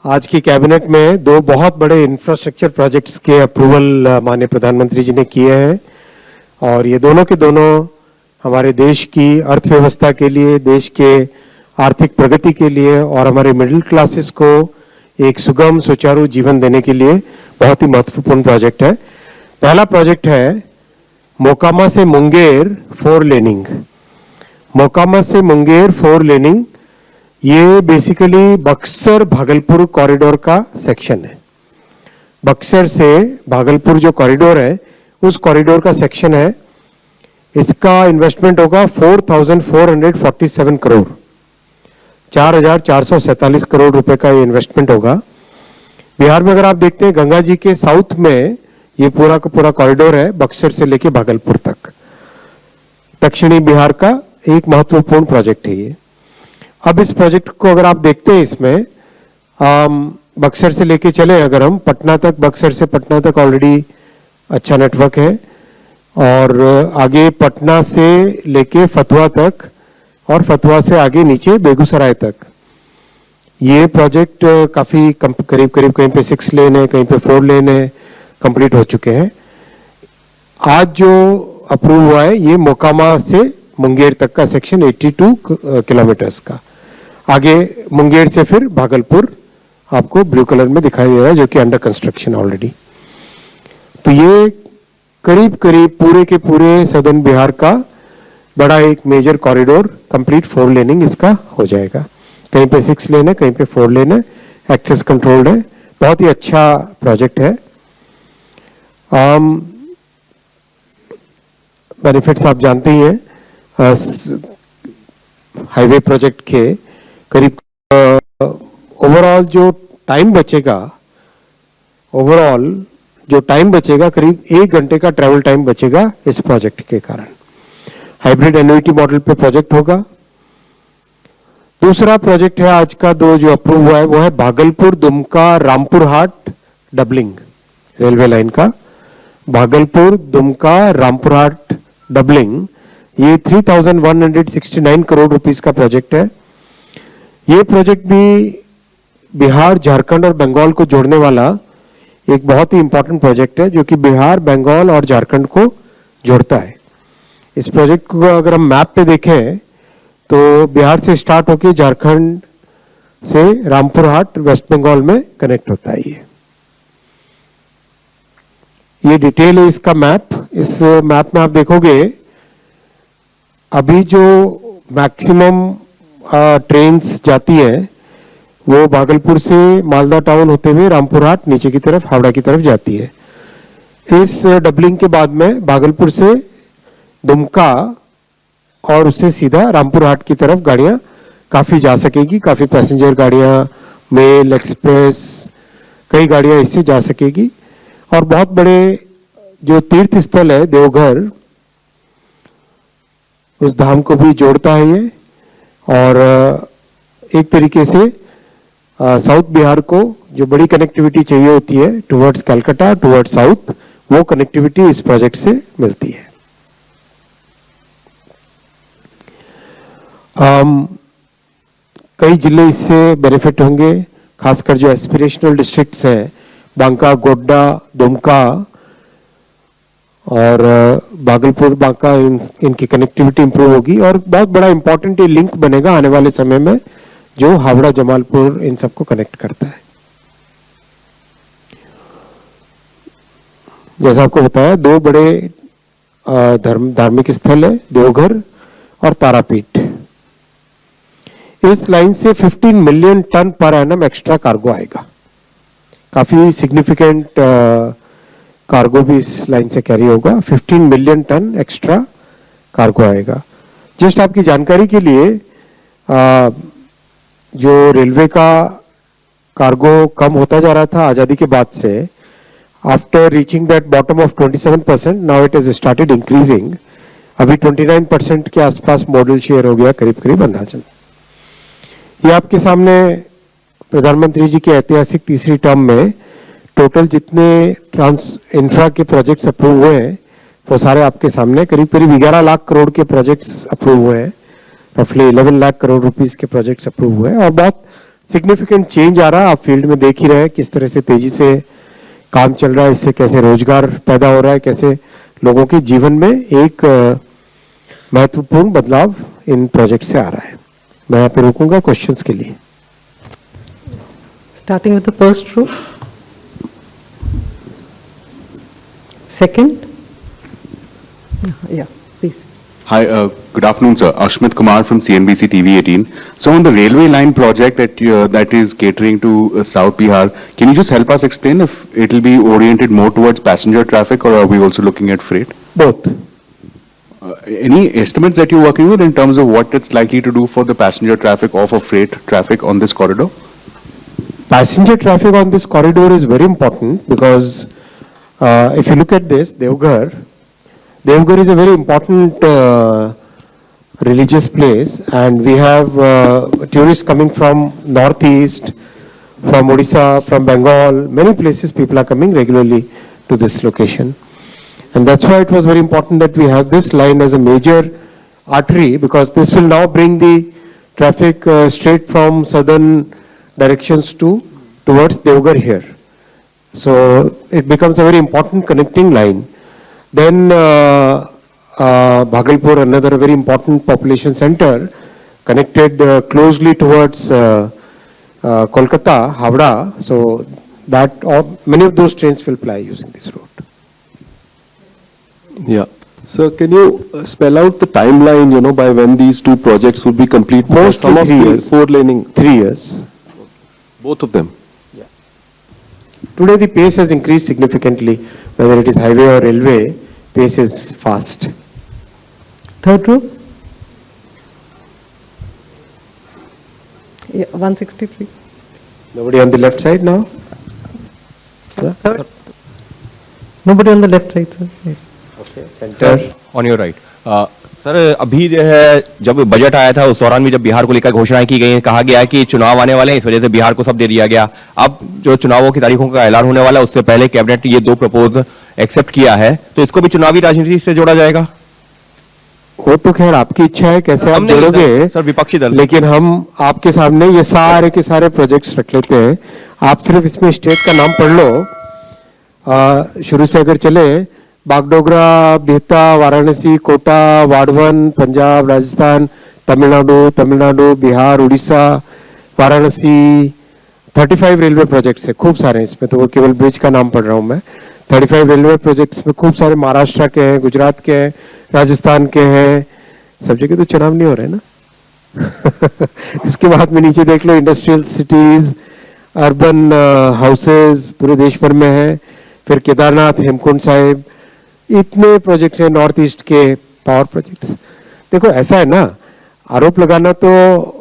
आज की कैबिनेट में दो बहुत बड़े इंफ्रास्ट्रक्चर प्रोजेक्ट्स के अप्रूवल माननीय प्रधानमंत्री जी ने किए हैं और ये दोनों के दोनों हमारे देश की अर्थव्यवस्था के लिए, देश के आर्थिक प्रगति के लिए और हमारे मिडिल क्लासेस को एक सुगम सुचारू जीवन देने के लिए बहुत ही महत्वपूर्ण प्रोजेक्ट है। पहला प्रोजेक्ट है मोकामा से मुंगेर 4 लेनिंग। मोकामा से मुंगेर 4 लेनिंग ये बेसिकली बक्सर भागलपुर कॉरिडोर का सेक्शन है। बक्सर से भागलपुर जो कॉरिडोर है उस कॉरिडोर का सेक्शन है। इसका इन्वेस्टमेंट होगा 4,447 करोड़, 4,447 करोड़ रुपए का ये इन्वेस्टमेंट होगा। बिहार में अगर आप देखते हैं गंगा जी के साउथ में ये पूरा का पूरा कॉरिडोर है, बक्सर से लेके भागलपुर तक। दक्षिणी बिहार का एक महत्वपूर्ण प्रोजेक्ट है ये। अब इस प्रोजेक्ट को अगर आप देखते हैं, इसमें बक्सर से लेके चले अगर हम पटना तक, बक्सर से पटना तक ऑलरेडी अच्छा नेटवर्क है और आगे पटना से लेके फतुहा तक और फतुहा से आगे नीचे बेगूसराय तक ये प्रोजेक्ट काफी करीब करीब कहीं पे 6 लेन है, कहीं पे 4 लेन है, कंप्लीट हो चुके हैं। आज जो अप्रूव हुआ है ये मोकामा से मुंगेर तक का सेक्शन 82 किलोमीटर्स का। आगे मुंगेर से फिर भागलपुर आपको ब्लू कलर में दिखाई दे रहा है जो कि अंडर कंस्ट्रक्शन ऑलरेडी। तो ये करीब करीब पूरे के पूरे सदर्न बिहार का बड़ा एक मेजर कॉरिडोर कंप्लीट 4 लेनिंग इसका हो जाएगा। कहीं पे 6 लेन है, कहीं पे 4 लेन है, एक्सेस कंट्रोल्ड है। बहुत ही अच्छा प्रोजेक्ट है। बेनिफिट्स आप जानते ही हैं। हाईवे प्रोजेक्ट के करीब ओवरऑल जो टाइम बचेगा करीब 1 घंटे का ट्रैवल टाइम बचेगा इस प्रोजेक्ट के कारण। हाइब्रिड एन्युइटी मॉडल पे प्रोजेक्ट होगा। दूसरा प्रोजेक्ट है आज का जो अप्रूव हुआ है वो है भागलपुर दुमका रामपुर हाट डबलिंग रेलवे लाइन का। भागलपुर दुमका रामपुर हाट डबलिंग ये 3,169 करोड़ रुपीस का प्रोजेक्ट है। ये प्रोजेक्ट भी बिहार, झारखंड और बंगाल को जोड़ने वाला एक बहुत ही इंपॉर्टेंट प्रोजेक्ट है जो कि बिहार, बंगाल और झारखंड को जोड़ता है। इस प्रोजेक्ट को अगर हम मैप पे देखें तो बिहार से स्टार्ट होकर झारखंड से रामपुर हाट वेस्ट बंगाल में कनेक्ट होता है। ये डिटेल है इसका मैप। इस मैप में आप देखोगे अभी जो मैक्सिमम ट्रेन्स जाती है वो भागलपुर से मालदा टाउन होते हुए रामपुर हाट नीचे की तरफ हावड़ा की तरफ जाती है। इस डबलिंग के बाद में भागलपुर से दुमका और उससे सीधा रामपुर हाट की तरफ गाड़ियां काफी जा सकेगी। काफी पैसेंजर गाड़ियां, मेल, एक्सप्रेस, कई गाड़ियां इससे जा सकेगी। और बहुत बड़े जो तीर्थ स्थल है देवघर, उस धाम को भी जोड़ता है ये। और एक तरीके से साउथ बिहार को जो बड़ी कनेक्टिविटी चाहिए होती है टुवर्ड्स कलकत्ता, टुवर्ड्स साउथ, वो कनेक्टिविटी इस प्रोजेक्ट से मिलती है। कई जिले इससे बेनिफिट होंगे, खासकर जो एस्पिरेशनल डिस्ट्रिक्ट्स हैं, बांका, गोड्डा, दुमका और भागलपुर, बांका, इनकी कनेक्टिविटी इंप्रूव होगी। और बहुत बड़ा इंपॉर्टेंट ये लिंक बनेगा आने वाले समय में जो हावड़ा, जमालपुर इन सबको कनेक्ट करता है। जैसा आपको बताया, 2 बड़े धार्मिक स्थल है, देवघर और तारापीठ। इस लाइन से 15 million tonne per annum extra cargo आएगा। काफी सिग्निफिकेंट कार्गो भी इस लाइन से कैरी होगा। 15 मिलियन टन एक्स्ट्रा कार्गो आएगा। जस्ट आपकी जानकारी के लिए, जो रेलवे का कार्गो कम होता जा रहा था आजादी के बाद से, after reaching that bottom of 27%, now it is started increasing. अभी 29% के आसपास मॉडल शेयर हो गया करीब करीब अंदाजन। ये आपके सामने प्रधानमंत्री जी के ऐतिहासिक तीसरी टर्म में टोटल जितने इंफ्रा के प्रोजेक्ट्स अप्रूव हुए हैं वो सारे आपके सामने करीब करीब 11 लाख करोड़ के प्रोजेक्ट्स अप्रूव हुए हैं। रफली 11 लाख करोड़ रुपीस के प्रोजेक्ट्स अप्रूव हुए हैं और बहुत सिग्निफिकेंट चेंज आ रहा है। आप फील्ड में देख ही रहे हैं किस तरह से तेजी से काम चल रहा है, इससे कैसे रोजगार पैदा हो रहा है, कैसे लोगों के जीवन में एक महत्वपूर्ण बदलाव इन प्रोजेक्ट से आ रहा है। मैं यहाँ पे रुकूंगा क्वेश्चंस के लिए। Starting with the first row. Second. Yeah, please. Hi, good afternoon, sir. Ashmit Kumar from CNBC TV 18. So on the railway line project that is catering to South Bihar, can you just help us explain if it will be oriented more towards passenger traffic or are we also looking at freight? Both. Any estimates that you're working with in terms of what it's likely to do for the passenger traffic or for freight traffic on this corridor? Passenger traffic on this corridor is very important because if you look at this, Devghar is a very important religious place, and we have tourists coming from northeast, from Odisha, from Bengal, many places people are coming regularly to this location. And that's why it was very important that we have this line as a major artery, because this will now bring the traffic straight from southern directions towards Devghar here. So it becomes a very important connecting line. Then Bhagalpur, another very important population center, connected closely towards Kolkata, Havda. So that many of those trains will ply using this route. Yeah. Sir, can you spell out the timeline, by when these two projects will be complete? Mostly 3 years. 4-laning. 3 years. Both of them. Yeah. Today the pace has increased significantly. Whether it is highway or railway, pace is fast. Third row. Yeah, 163. Nobody on the left side now? Yeah. Third. Nobody on the left side, sir. Yeah. Okay, center. On your right sir, अभी जो है जब budget आया था उस दौरान भी जब बिहार को लेकर घोषणाएं की गई, कहा गया कि चुनाव आने वाले हैं, इस वजह से बिहार को सब दे दिया गया। अब जो चुनावों की तारीखों का ऐलान होने वाला है उससे पहले कैबिनेट ये 2 प्रपोज एक्सेप्ट किया है, तो इसको भी चुनावी राजनीति से जोड़ा जाएगा? वो तो खैर आपकी इच्छा है कैसे आप जोड़ोगे सर, विपक्षी दल, लेकिन हम आपके सामने ये सारे के सारे प्रोजेक्ट्स रख लेते हैं। आप सिर्फ इसमें स्टेट का नाम पढ़ लो। शुरू से अगर चले, बागडोगरा, बिहता, वाराणसी, कोटा, वाडवन, पंजाब, राजस्थान, तमिलनाडु, बिहार, उड़ीसा, वाराणसी, 35 रेलवे प्रोजेक्ट्स है, खूब सारे हैं इसमें। तो वो केवल ब्रिज का नाम पढ़ रहा हूं मैं। 35 रेलवे प्रोजेक्ट्स में खूब सारे महाराष्ट्र के हैं, गुजरात के हैं, राजस्थान के हैं। सब जगह तो चुनाव नहीं हो रहे ना। इसके बाद में नीचे देख लो, इंडस्ट्रियल सिटीज, अर्बन हाउसेज पूरे देश भर में है। फिर केदारनाथ, हेमकुंड साहिब, इतने प्रोजेक्ट्स हैं नॉर्थ ईस्ट के, पावर प्रोजेक्ट्स। देखो ऐसा है ना, आरोप लगाना तो